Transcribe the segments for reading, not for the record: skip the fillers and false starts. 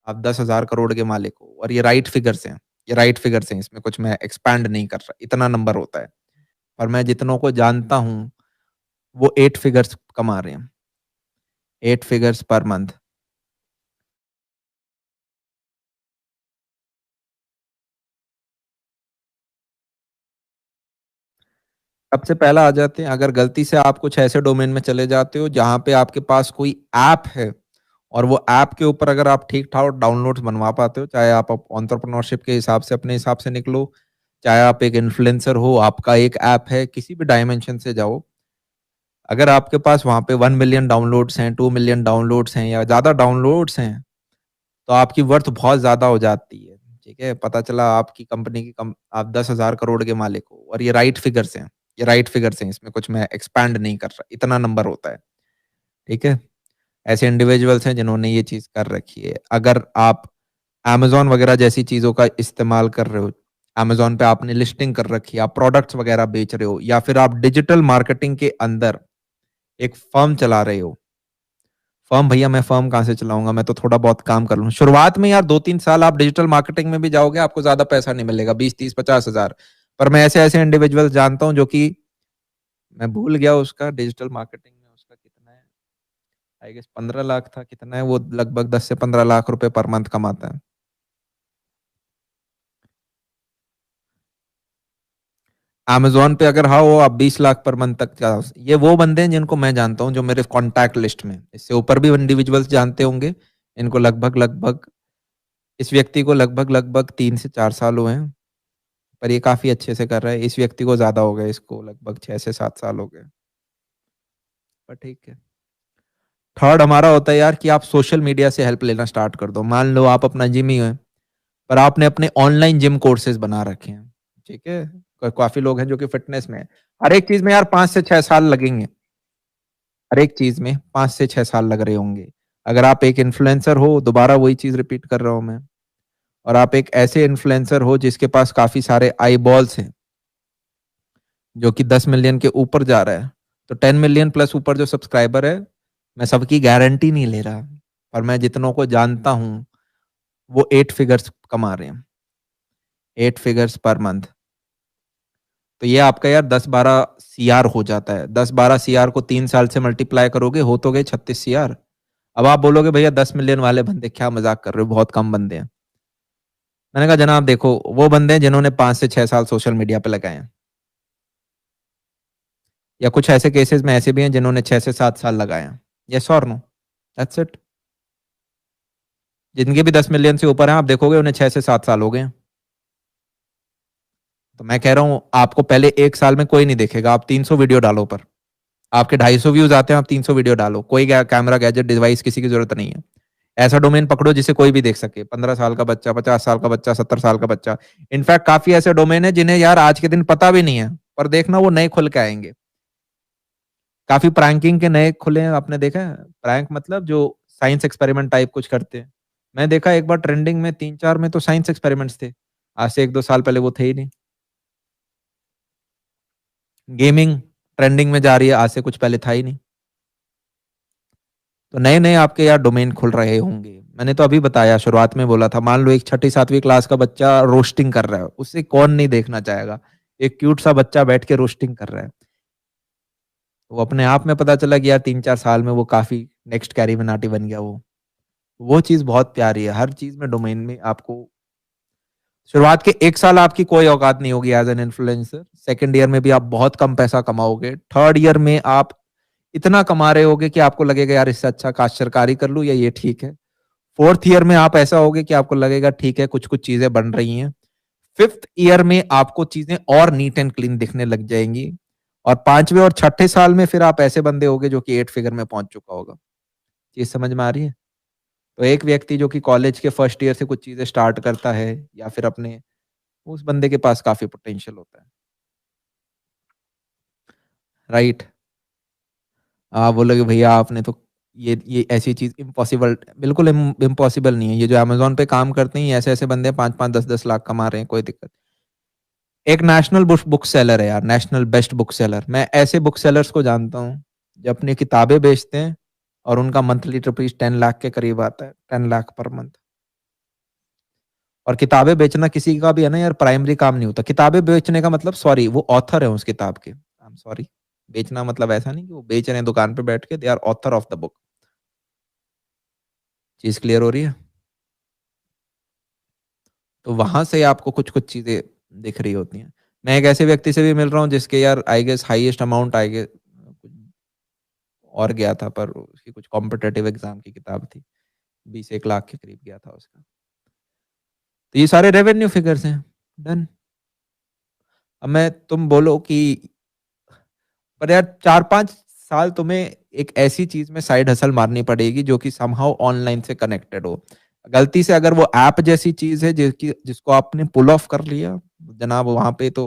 आप 10,000 करोड़ के मालिक हो और ये राइट फिगर्स हैं, ये राइट फिगर्स हैं, इसमें कुछ मैं एक्सपैंड नहीं कर रहा, इतना नंबर होता है। और मैं जितनों को जानता हूँ, वो 8 फिगर्स कमा रहे हैं, 8 फिगर्स पर मंथ। सबसे पहला आ जाते हैं, अगर गलती से आप कुछ ऐसे डोमेन में चले जाते हो जहाँ पे आपके पास कोई ऐप है और वो ऐप के ऊपर अगर आप ठीक-ठाक डाउनलोड्स बनवा पाते हो, चाहे आप एंटरप्रेन्योरशिप के हिसाब से अपने हिसाब से निकलो, चाहे आप एक इन्फ्लुएंसर हो, आपका एक ऐप है, किसी भी डायमेंशन से जाओ। अगर आपके पास वहाँ पे 1 मिलियन डाउनलोड्स हैं, 2 मिलियन डाउनलोड्स हैं या ज़्यादा डाउनलोड्स हैं, तो आपकी वर्थ बहुत ज़्यादा हो जाती है, ठीक है? पता चला आपकी कंपनी की आप 10,000 करोड़ के मालिक हो और ये राइट फिगर्स हैं, ये राइट फिगर्स हैं, इसमें कुछ मैं एक्सपैंड नहीं कर रहा, इतना नंबर होता है, ठीक है? ऐसे इंडिविजुअल्स हैं जिन्होंने ये चीज़ कर रखी है। अगर आप अमेज़न वगैरह जैसी चीज़ों का इस्तेमाल कर रहे हो, अमेज़न पे आपने लिस्टिंग कर रखी है, आप प्रोडक्ट्स वगैरह बेच रहे हो या फिर आप डिजिटल मार्केटिंग के अंदर एक फर्म चला रहे हो। फर्म भैया मैं फर्म कहाँ से चलाऊँगा? मैं तो थोड़ा बहुत काम कर लूँ। शुरुआत में यार 2-3 साल आप डिजिटल मार्केटिंग में भी जाओगे, आपको ज़्यादा पैसा नहीं मिलेगा, 20, 30, 50 हज़ार। पर मैं ऐसे-ऐसे इंडिविजुअल्स जानता हूँ जो कि मैं भूल गया उसका डिजिटल मार्केटिंग में उसका कितना है, आई गेस 15 लाख था, कितना है वो लगभग 10 से 15 लाख रुपए पर मंथ कमाता है। अमेज़न पे अगर हाँ, वो आप 20 लाख पर मंथ तक का ये वो बंदे हैं जिनको मैं जानता हूँ जो मेरे कॉन्टैक्ट लिस्ट में। इससे ऊपर भी इंडिविजुअल्स जानते होंगे। इनको लगभग-लगभग इस व्यक्ति को लगभग-लगभग 3 से 4 साल हुए हैं, पर ये काफ़ी अच्छे से कर रहा है। इस व्यक्ति को ज़्यादा हो गए, इसको लगभग 6 से 7 साल हो गए। पर ठीक है। थर्ड हमारा होता है यार कि आप सोशल मीडिया से हेल्प लेना स्टार्ट कर दो। मान लो आप अपना जिम ही है, पर आपने अपने ऑनलाइन जिम कोर्सेज़ बना रखे हैं, ठीक है? काफ़ी लोग हैं जो कि फ़िटनेस में हैं। हर एक चीज़ में यार 5 से 6 साल लगेंगे। हर एक चीज़ में 5 से 6 साल लग रहे होंगे। अगर आप एक इन्फ्लुएंसर हो, दोबारा वही चीज़ रिपीट कर रहा हूँ मैं, और आप एक ऐसे इन्फ्लुएंसर हो जिसके पास काफ़ी सारे आईबॉल्स हैं, जो कि 10 मिलियन के ऊपर जा रहा है, तो 10 मिलियन प्लस ऊपर जो सब्सक्राइबर है, मैं सबकी गारंटी नहीं ले रहा, पर मैं जितनों को जानता हूँ, वो 8 फिगर्स कमा रहे हैं, 8 फिगर्स पर मंथ। तो ये आपका यार 10-12 सीआर हो जाता है। 10-12 सीआर को 3 साल से मल्टीप्लाई करोगे, हो तो गए 36 सीआर। अब आप बोलोगे भैया 10 मिलियन वाले बंदे क्या मज़ाक कर रहे हो, बहुत कम बंदे हैं। मैंने कहा जनाब देखो, वो बंदे हैं जिन्होंने 5 से 6 साल सोशल मीडिया पे लगाए हैं, या कुछ ऐसे केसेस में ऐसे भी हैं जिन्होंने 6 से 7 साल लगाए हैं। येस और नो? That's it. जिनके भी 10 मिलियन से ऊपर हैं, आप देखोगे उन्हें 6 से 7 साल हो गए हैं। तो मैं कह रहा हूँ आपको पहले 1 साल में कोई नहीं देखेगा, आप 300 वीडियो डालो पर। आपके 250 व्यूज़ आते हैं, आप 300 वीडियो डालो। कोई कैमरा, गैजेट, डिवाइस किसी की ज़रूरत नहीं है। ऐसा डोमेन पकड़ो जिसे कोई भी देख सके। 15 साल का बच्चा, 50 साल का बच्चा, 70 साल का बच्चा। इनफैक्ट काफ़ी ऐसे डोमेन हैं जिन्हें यार आज के दिन पता भी नहीं है, पर देखना वो नए खुल के आएँगे। काफ़ी प्रैंकिंग के नए खुले हैं, आपने देखा है? प्रैंक मतलब जो साइंस एक्सपेरिमेंट टाइप कुछ करते हैं। मैं देखा एक बार ट्रेंडिंग में 3-4 में तो साइंस एक्सपेरिमेंट्स थे। आज से 1-2 साल पहले वो थे ही नहीं। गेमिंग ट्रेंडिंग में जा रही है, आज से कुछ पहले था ही नहीं। तो नए-नए आपके यार डोमेन खुल रहे होंगे। मैंने तो अभी बताया, शुरुआत में बोला था, मान लो एक छठी 7वीं क्लास का बच्चा रोस्टिंग कर रहा है, उसे कौन नहीं देखना चाहेगा? एक क्यूट सा बच्चा बैठ के रोस्टिंग कर रहा है। वो अपने आप में पता चला कि यार 3-4 साल में वो काफ़ी नेक्स्ट कैरी मिनाटी बन गया वो। वो चीज़ बहुत प्यारी है। हर चीज़ में डोमेन में आपको शुरुआत के 1 साल आपकी कोई औकात नहीं होगी as an influencer. Second year में भी आप बहुत कम पैसा कमाओगे। थर्ड ईयर में आप इतना कमा रहे होगे कि आपको लगेगा यार इससे अच्छा काश्तकारी कर लूँ या ये ठीक है। फोर्थ ईयर में आप ऐसा होगे कि आपको लगेगा ठीक है, कुछ-कुछ चीज़ें बन रही हैं। फिफ्थ ईयर में आपको चीज़ें और नीट एंड क्लीन दिखने लग जाएँगी, और 5वें और छठे साल में फिर आप ऐसे बंदे होगे जो कि 8 फिगर में पहुँच चुका होगा। चीज़ समझ में आ रही है? तो एक व्यक्ति जो कि कॉलेज के फर्स्ट ईयर से कुछ चीज़ें स्टार्ट करता है या फिर अपने, उस बंदे के पास काफ़ी पोटेंशियल होता है, राइट? आप बोलोगे भैया आपने तो ये ऐसी चीज़ इम्पॉसिबल, बिल्कुल इम्पॉसिबल नहीं है। ये जो अमेज़न पे काम करते हैं, ये ऐसे-ऐसे बंदे 5-5 10-10 लाख कमा रहे हैं, कोई दिक्कत। एक नेशनल बुक सेलर है यार, नेशनल बेस्ट बुक सेलर। मैं ऐसे बुक सेलर्स को जानता हूँ, जो अपनी किताबें बेचते हैं और उनका मंथली रुपीज़ 10 लाख के करीब आता है, 10 लाख पर मंथ। और किताबें बेचना किसी का भी है ना यार प्राइमरी काम नहीं होता। किताबें बेचने का मतलब सॉरी वो ऑथर है उस किताब के। I am sorry. बेचना मतलब ऐसा नहीं कि वो बेच रहे हैं दुकान पे बैठ के, they are author of the book. चीज़ क्लियर हो रही है? तो वहाँ से आपको कुछ-कुछ चीज़ें दिख रही होती हैं। मैं एक ऐसे व्यक्ति से भी मिल रहा हूँ जिसके यार I guess highest amount I guess और गया था, पर उसकी कुछ कॉम्पिटिटिव एग्ज़ाम की किताब थी। 20-1 लाख के करीब गया था उसका। तो ये सारे रेवेन्यू फिगर्स हैं। डन। अब मैं तुम बोलो कि पर यार 4-5 साल तुम्हें एक ऐसी चीज़ में साइड हसल मारनी पड़ेगी जो कि समहाउ ऑनलाइन से कनेक्टेड हो। गलती से अगर वो ऐप जैसी चीज़ है जिसको आपने पुल ऑफ कर लिया, जनाब वहाँ पे तो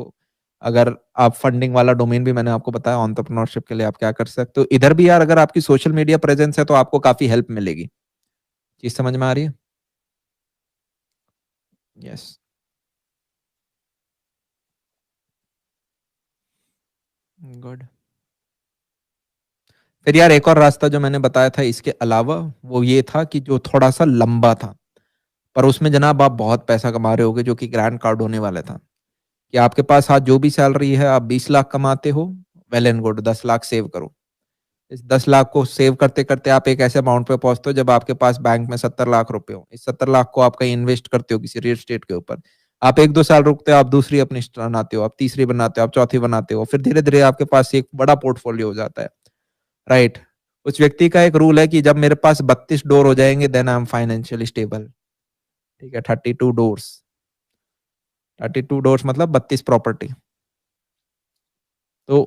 अगर आप फंडिंग वाला डोमेन भी मैंने आपको बताया एंटरप्रेन्योरशिप के लिए आप क्या कर सकते हो। इधर भी यार अगर आपकी सोशल मीडिया प्रेज़ेंस है तो आपको काफ़ी हेल्प मिलेगी। चीज़ समझ में आ रही है? यस। गुड। फिर यार एक और रास्ता जो मैंने बताया था इसके अलावा, वो ये था कि जो थोड़ा-सा लंबा था, पर उसमें जनाब आप बहुत पैसा कमा रहे होगे जो कि ग्रैंड कार्ड होने वाला था। कि आपके पास आज जो भी सैलरी है आप 20 लाख कमाते हो, well and good 10 lakh save करो। इस 10 लाख को सेव करते-करते आप एक ऐसे अमाउंट पे पहुँचते हो जब आपके पास बैंक में 70 लाख रुपए हो। इस 70 लाख को आप कहीं इन्वेस्ट करते हो किसी रियल एस्टेट के ऊपर। आप 1-2 साल रुकते हो, आप दूसरी अपनी बनाते हो, आप तीसरी बनाते हो, आप चौथी बनाते हो। फिर धीरे-धीरे आपके पास एक बड़ा पोर्टफोलियो हो जाता है, राइट? उस व्यक्ति का एक रूल है कि जब मेरे पास 32 डोर हो जाएँगे then I am financially stable. ठीक है, 32 डोर्स। 32 डोर्स मतलब 32 प्रॉपर्टी। तो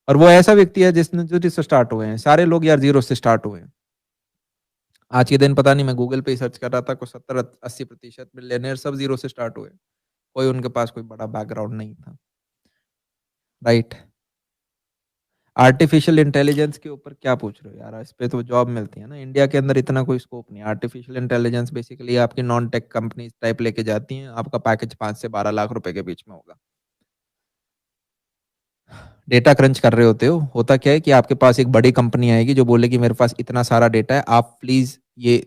और वो ऐसा व्यक्ति है जिसने ज़ीरो से स्टार्ट हुए हैं। सारे लोग यार ज़ीरो से स्टार्ट हुए हैं। आज के दिन पता नहीं मैं गूगल पे ही सर्च कर रहा था, कुछ 70-80% मिलियनेयर सब ज़ीरो से स्टार्ट हुए। कोई उनके पास कोई बड़ा बैकग्राउंड नहीं था, राइट? आर्टिफिशियल इंटेलिजेंस के ऊपर क्या पूछ रहे हो यार? इस पे तो जॉब मिलती है ना। इंडिया के अंदर इतना कोई स्कोप नहीं है। आर्टिफिशियल इंटेलिजेंस बेसिकली आपकी नॉन टेक कंपनीज़ टाइप लेके जाती हैं। आपका पैकेज 5 से 12 लाख रुपए के बीच में होगा। डेटा क्रंच कर रहे होते हो, होता क्या है कि आपके पास एक बड़ी कंपनी आएगी जो बोलेगी मेरे पास इतना सारा डेटा है, आप प्लीज़ ये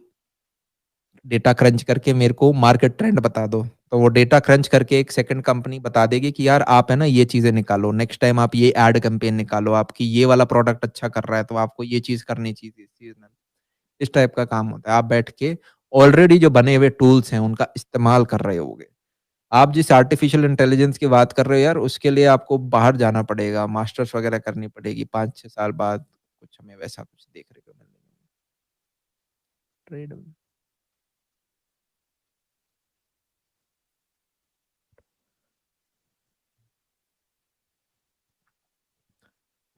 डेटा क्रंच करके मेरे को मार्केट ट्रेंड बता दो। तो वो डेटा क्रंच करके एक सेकंड कंपनी बता देगी कि यार आप है ना ये चीज़ें निकालो, नेक्स्ट टाइम आप ये एड कैंपेन निकालो, आपकी ये वाला प्रोडक्ट अच्छा कर रहा है तो आपको ये चीज़ करनी चाहिए इस चीज़ में। इस टाइप का काम होता है। आप बैठ के ऑलरेडी जो बने हुए टूल्स हैं उनका इस्तेमाल कर रहे होगे। आप जिस आर्टिफिशियल इंटेलिजेंस की बात कर रहे हो यार उसके लिए आपको बाहर जाना पड़ेगा, मास्टर्स वगैरह करनी पड़ेगी 5-6 साल बाद, कुछ हमें वैसा कुछ देखने को मिलेगा। ट्रेड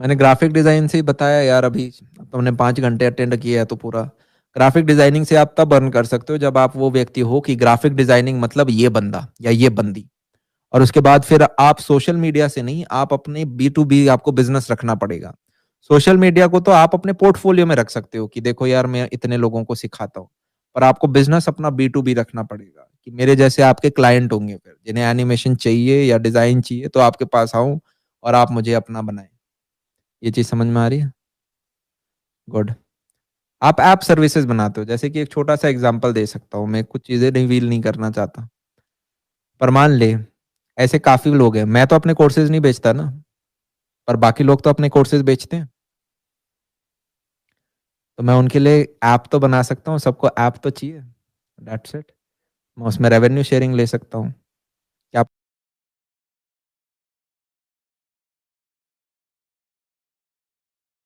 मैंने ग्राफिक डिज़ाइन से ही बताया यार अभी, तुमने 5 घंटे अटेंड किया है तो पूरा। ग्राफिक डिज़ाइनिंग से आप तब अर्न कर सकते हो जब आप वो व्यक्ति हो कि ग्राफिक डिज़ाइनिंग मतलब ये बंदा या ये बंदी। और उसके बाद फिर आप सोशल मीडिया से नहीं, आप अपने बी टू बी आपको बिज़नेस रखना पड़ेगा। सोशल मीडिया को तो आप अपने पोर्टफोलियो में रख सकते हो कि देखो यार मैं इतने लोगों को सिखाता हूँ। पर आपको बिज़नेस अपना बी टू बी रखना पड़ेगा कि मेरे जैसे आपके क्लाइंट होंगे फिर, जिन्हें एनिमेशन चाहिए या डिज़ाइन चाहिए तो आपके पास आऊँ और आप मुझे अपना बनाएँ। ये चीज़ समझ में आ रही है? गुड। आप ऐप सर्विसेज़ बनाते हो, जैसे कि एक छोटा-सा एग्ज़ाम्पल दे सकता हूँ मैं, कुछ चीज़ें रिवील नहीं करना चाहता। पर मान ले, ऐसे काफ़ी लोग हैं, मैं तो अपने कोर्सेज़ नहीं बेचता ना, पर बाकी लोग तो अपने कोर्सेज़ बेचते हैं। तो मैं उनके लिए ऐप तो बना सकता हूँ, सबको ऐप तो चाहिए, दैट्स इट। मैं उसमें रेवेन्यू शेयरिंग ले सकता हूँ।